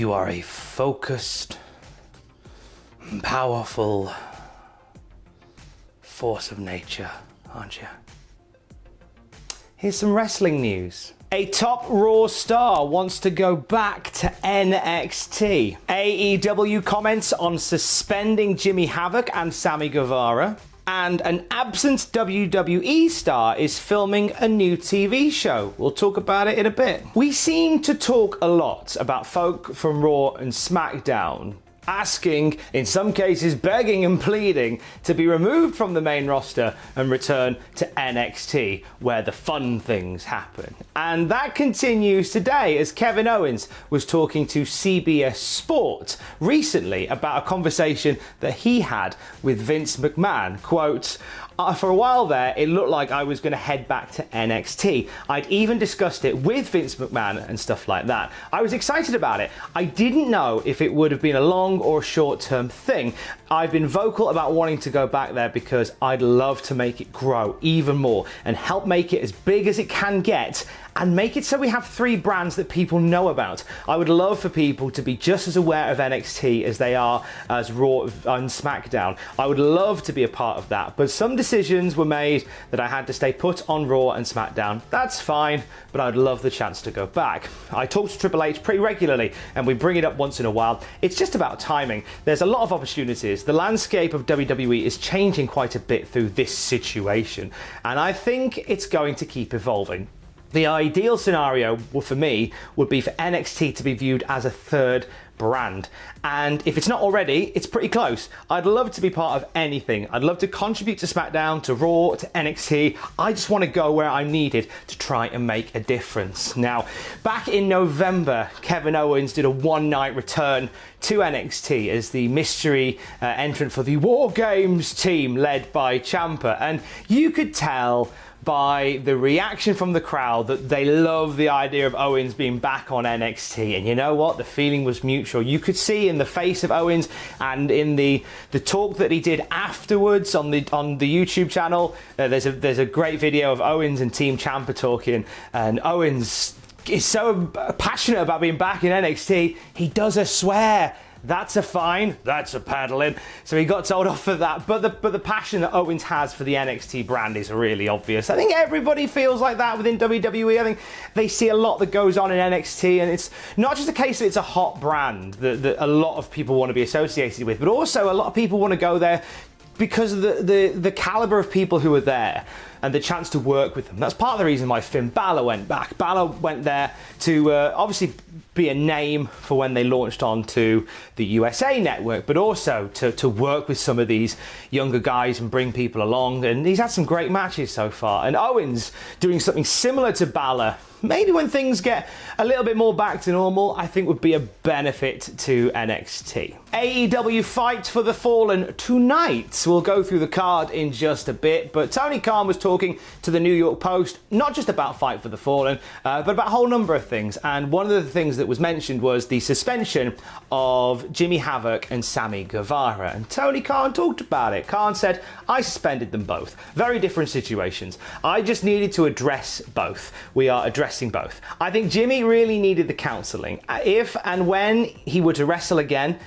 You are a focused, powerful force of nature, aren't you? Here's some wrestling news. A top Raw star wants to go back to NXT. AEW comments on suspending Jimmy Havoc and Sammy Guevara. And an absent WWE star is filming a new TV show. We'll talk about it in a bit. We seem to talk a lot about folk from Raw and SmackDown asking, in some cases begging and pleading, to be removed from the main roster and return to NXT, where the fun things happen. And that continues today, as Kevin Owens was talking to CBS Sport recently about a conversation that he had with Vince McMahon. Quote, for a while there, it looked like I was going to head back to NXT. I'd even discussed it with Vince McMahon and stuff like that. I was excited about it. I didn't know if it would have been a long or a short-term thing. I've been vocal about wanting to go back there because I'd love to make it grow even more and help make it as big as it can get and make it so we have 3 brands that people know about. I would love for people to be just as aware of NXT as they are as Raw and SmackDown. I would love to be a part of that, but some decisions were made that I had to stay put on Raw and SmackDown. That's fine, but I'd love the chance to go back. I talk to Triple H pretty regularly, and we bring it up once in a while. It's just about timing. There's a lot of opportunities. The landscape of WWE is changing quite a bit through this situation, and I think it's going to keep evolving. The ideal scenario for me would be for NXT to be viewed as a 3rd brand. And if it's not already, it's pretty close. I'd love to be part of anything. I'd love to contribute to SmackDown, to Raw, to NXT. I just want to go where I'm needed to try and make a difference. Now, back in November, Kevin Owens did a one-night return to NXT as the mystery entrant for the War Games team led by Ciampa. And you could tell by the reaction from the crowd that they love the idea of Owens being back on NXT. And you know what? The feeling was mutual. You could see in the face of Owens and in the talk that he did afterwards on the YouTube channel. There's a great video of Owens and Team Ciampa talking, and Owens is so passionate about being back in NXT. He does a swear. That's a fine, that's a paddling. So he got told off for that. But the passion that Owens has for the NXT brand is really obvious. I think everybody feels like that within WWE. I think they see a lot that goes on in NXT, and it's not just a case that it's a hot brand that a lot of people want to be associated with, but also a lot of people want to go there because of the caliber of people who are there and the chance to work with them. That's part of the reason why Finn Balor went back. Balor went there to obviously be a name for when they launched onto the USA Network, but also to work with some of these younger guys and bring people along. And he's had some great matches so far. And Owens doing something similar to Balor, maybe when things get a little bit more back to normal, I think would be a benefit to NXT. AEW Fight for the Fallen tonight. We'll go through the card in just a bit, but Tony Khan was talking to the New York Post, not just about Fight for the Fallen, but about a whole number of things. And one of the things that was mentioned was the suspension of Jimmy Havoc and Sammy Guevara. And Tony Khan talked about it. Khan said, I suspended them both. Very different situations. I just needed to address both. We are addressing both. I think Jimmy really needed the counselling. If and when he were to wrestle again,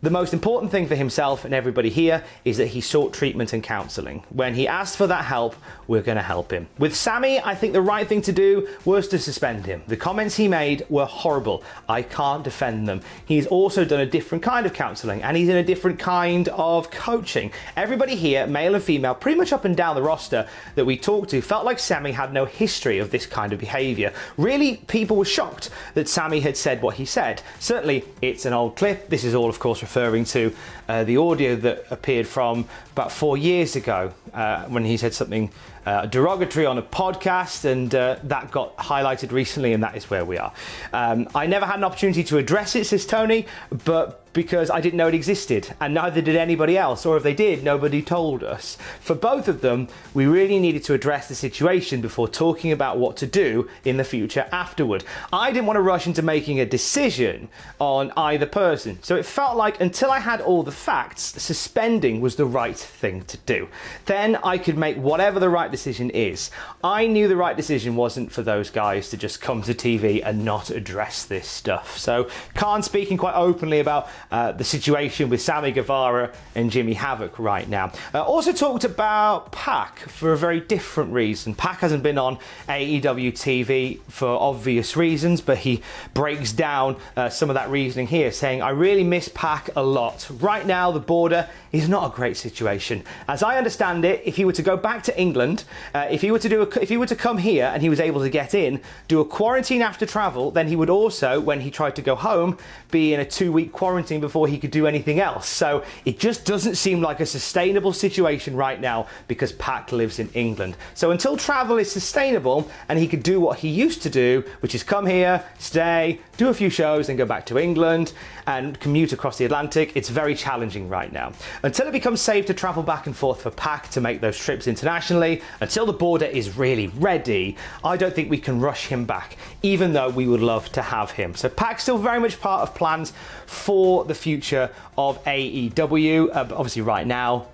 the most important thing for himself and everybody here is that he sought treatment and counselling. When he asked for that help, we're going to help him. With Sammy, I think the right thing to do was to suspend him. The comments he made were horrible. I can't defend them. He's also done a different kind of counselling, and he's in a different kind of coaching. Everybody here, male and female, pretty much up and down the roster that we talked to, felt like Sammy had no history of this kind of behaviour. Really, people were shocked that Sammy had said what he said. Certainly, it's an old clip. This is all, of course, referring to the audio that appeared from about 4 years ago when he said something derogatory on a podcast, and that got highlighted recently, and that is where we are. I never had an opportunity to address it, says Tony, but because I didn't know it existed, and neither did anybody else, or if they did, nobody told us. For both of them, we really needed to address the situation before talking about what to do in the future afterward. I didn't want to rush into making a decision on either person, so it felt like until I had all the facts, suspending was the right thing to do. Then I could make whatever the right decision is. I knew the right decision wasn't for those guys to just come to TV and not address this stuff. So Khan speaking quite openly about the situation with Sammy Guevara and Jimmy Havoc right now. Also talked about Pac for a very different reason. Pac hasn't been on AEW TV for obvious reasons, but he breaks down some of that reasoning here, saying, I really miss Pac a lot. Right now, the border is not a great situation. As I understand it, if he were to go back to England, if he were to come here and he was able to get in, do a quarantine after travel, then he would also, when he tried to go home, be in a 2-week quarantine before he could do anything else. So it just doesn't seem like a sustainable situation right now because Pac lives in England. So until travel is sustainable and he could do what he used to do, which is come here, stay, do a few shows, then go back to England and commute across the Atlantic, it's very challenging right now. Until it becomes safe to travel back and forth for Pac to make those trips internationally, until the border is really ready, I don't think we can rush him back, even though we would love to have him. So Pac's still very much part of plans for the future of AEW. Obviously right now,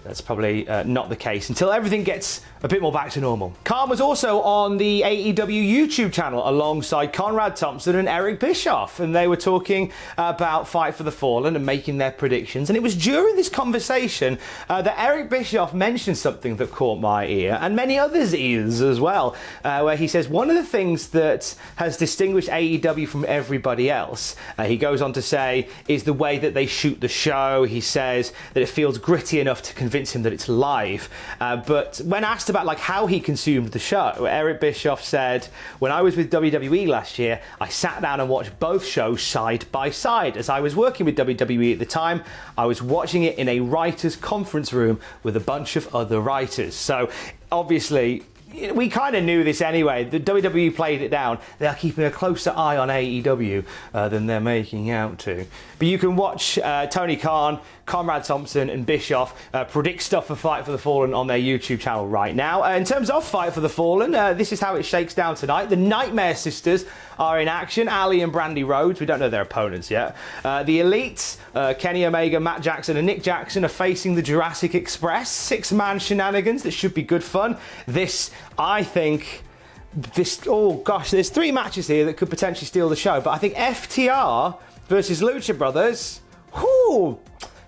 that's probably not the case until everything gets a bit more back to normal. Khan was also on the AEW YouTube channel alongside Conrad Thompson and Eric Bischoff, and they were talking about Fight for the Fallen and making their predictions. And it was during this conversation that Eric Bischoff mentioned something that caught my ear, and many others' ears as well, where he says one of the things that has distinguished AEW from everybody else, he goes on to say, is the way that they shoot the show. He says that it feels gritty enough to convince him that it's live. But when asked about like how he consumed the show, Eric Bischoff said, when I was with WWE last year, I sat down and watched both shows side by side. As I was working with WWE at the time, I was watching it in a writers' conference room with a bunch of other writers. So obviously, we kind of knew this anyway. The WWE played it down. They are keeping a closer eye on AEW than they're making out to. But you can watch Tony Khan, Conrad Thompson and Bischoff predict stuff for Fight for the Fallen on their YouTube channel right now. In terms of Fight for the Fallen, this is how it shakes down tonight. The Nightmare Sisters are in action. Ali and Brandy Rhodes, we don't know their opponents yet. The Elite, Kenny Omega, Matt Jackson and Nick Jackson are facing the Jurassic Express. 6-man shenanigans that should be good fun. There's 3 matches here that could potentially steal the show, but I think FTR versus Lucha Brothers,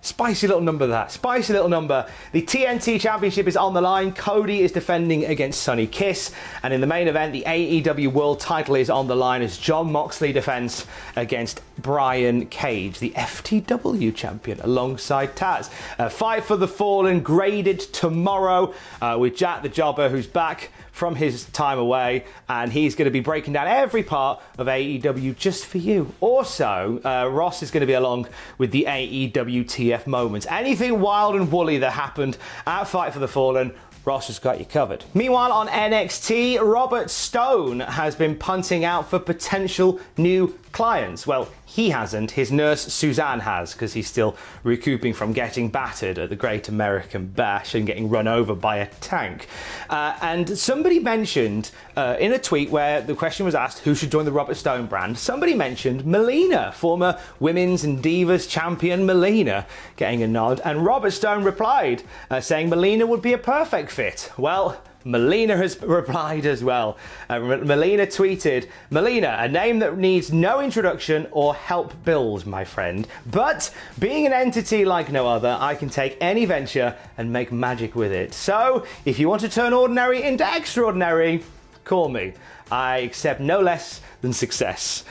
spicy little number that. Spicy little number. The TNT Championship is on the line. Cody is defending against Sonny Kiss. And in the main event, the AEW World title is on the line as Jon Moxley defends against Brian Cage, the FTW champion, alongside Taz. Fight for the Fallen graded tomorrow with Jack the Jobber, who's back from his time away, and he's going to be breaking down every part of AEW just for you. Also, Ross is going to be along with the AEW TF moments. Anything wild and woolly that happened at Fight for the Fallen, Ross has got you covered. Meanwhile, on NXT, Robert Stone has been punting out for potential new clients. Well, he hasn't. His nurse Suzanne has, because he's still recouping from getting battered at the Great American Bash and getting run over by a tank. And somebody mentioned in a tweet where the question was asked who should join the Robert Stone brand, somebody mentioned Melina, former Women's and Divas champion Melina, getting a nod. And Robert Stone replied saying Melina would be a perfect fit. Well, Melina has replied as well. Melina tweeted, Melina, a name that needs no introduction or help build, my friend. But being an entity like no other, I can take any venture and make magic with it. So if you want to turn ordinary into extraordinary, call me. I accept no less than success.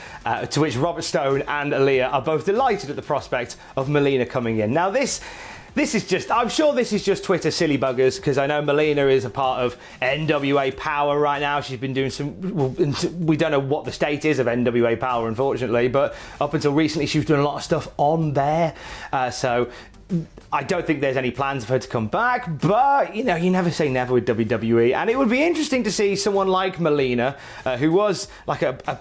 To which Robert Stone and Aaliyah are both delighted at the prospect of Melina coming in. Now I'm sure this is just Twitter silly buggers, because I know Melina is a part of NWA Power right now. She's been doing we don't know what the state is of NWA Power, unfortunately, but up until recently she was doing a lot of stuff on there. So I don't think there's any plans for her to come back, but you never say never with WWE. And it would be interesting to see someone like Melina, who was like a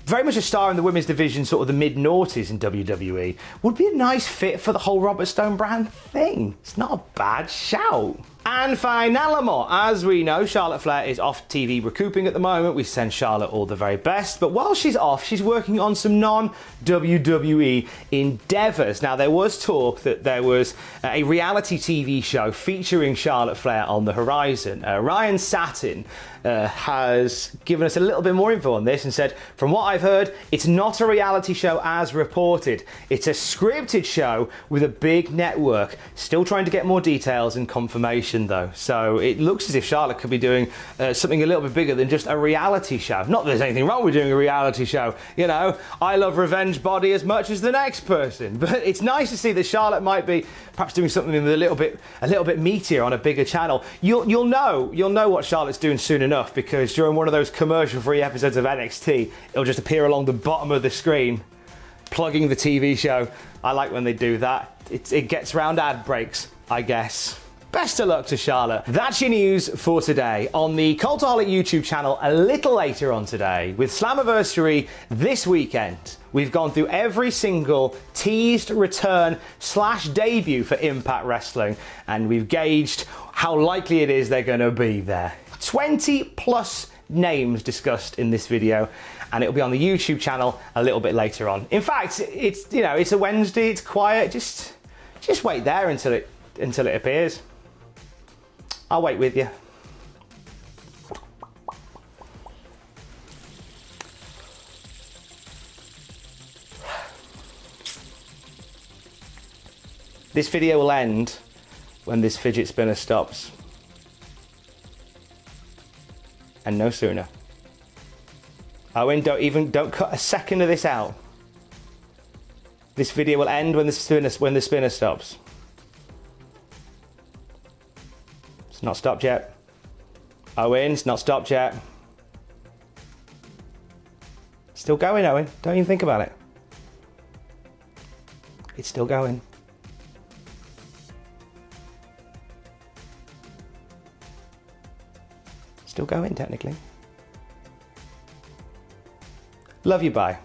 very much a star in the women's division, sort of the mid-noughties in WWE, would be a nice fit for the whole Robert Stone brand thing. It's not a bad shout. And finalement, as we know, Charlotte Flair is off TV recouping at the moment. We send Charlotte all the very best. But while she's off, she's working on some non-WWE endeavours. Now, there was talk that there was a reality TV show featuring Charlotte Flair on the horizon. Ryan Satin has given us a little bit more info on this and said, from what I've heard, it's not a reality show as reported. It's a scripted show with a big network. Still trying to get more details and confirmation though. So it looks as if Charlotte could be doing something a little bit bigger than just a reality show. Not that there's anything wrong with doing a reality show. You know, I love Revenge Body as much as the next person. But it's nice to see that Charlotte might be perhaps doing something a little bit meatier on a bigger channel. You'll know what Charlotte's doing soon enough, because during one of those commercial-free episodes of NXT, it'll just appear along the bottom of the screen, plugging the TV show. I like when they do that. It gets round ad breaks, I guess. Best of luck to Charlotte. That's your news for today. On the Cultaholic YouTube channel a little later on today, with Slammiversary this weekend, we've gone through every single teased return / debut for Impact Wrestling, and we've gauged how likely it is they're going to be there. 20 plus names discussed in this video, and it'll be on the YouTube channel a little bit later on. In fact, it's a Wednesday, it's quiet. Just wait there until it appears. I'll wait with you. This video will end when this fidget spinner stops. And no sooner. Owen, don't cut a second of this out. This video will end when the spinner stops. It's not stopped yet. Owen, it's not stopped yet. Still going, Owen. Don't even think about it. It's still going. Still going, technically. Love you, bye.